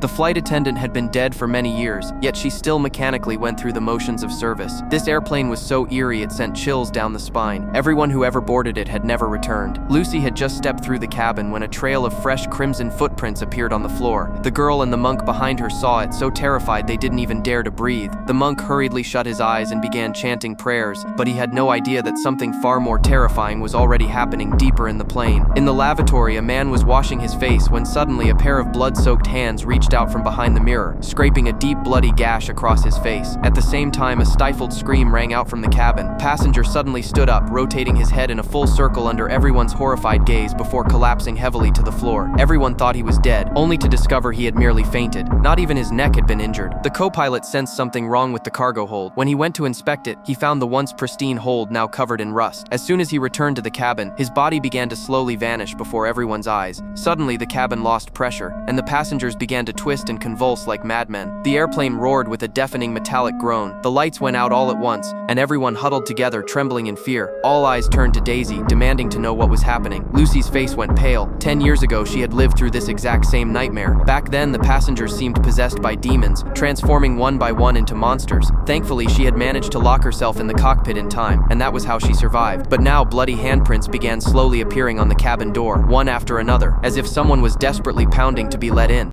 The flight attendant had been dead for many years, yet she still mechanically went through the motions of service. This airplane was so eerie it sent chills down the spine. Everyone who ever boarded it had never returned. Lucy had just stepped through the cabin when a trail of fresh crimson footprints appeared on the floor. The girl and the monk behind her saw it, so terrified they didn't even dare to breathe. The monk hurriedly shut his eyes and began chanting prayers, but he had no idea that something far more terrifying was already happening deeper in the plane. In the lavatory, a man was washing his face when suddenly a pair of blood-soaked hands reached out from behind the mirror, scraping a deep bloody gash across his face. At the same time, a stifled scream rang out from the cabin. Passenger suddenly stood up, rotating his head in a full circle under everyone's horrified gaze before collapsing heavily to the floor. Everyone thought he was dead, only to discover he had merely fainted. Not even his neck had been injured. The co-pilot sensed something wrong with the cargo hold. When he went to inspect it, he found the once pristine hold now covered in rust. As soon as he returned to the cabin, his body began to slowly vanish before everyone's eyes. Suddenly, the cabin lost pressure, and the passengers began to twist and convulse like madmen. The airplane roared with a deafening metallic groan. The lights went out all at once, and everyone huddled together, trembling in fear. All eyes turned to Daisy, demanding to know what was happening. Lucy's face went pale. 10 years ago, she had lived through this exact same nightmare. Back then, the passengers seemed possessed by demons, transforming one by one into monsters. Thankfully, she had managed to lock herself in the cockpit in time, and that was how she survived. But now, bloody handprints began slowly appearing on the cabin door, one after another, as if someone was desperately pounding to be let in.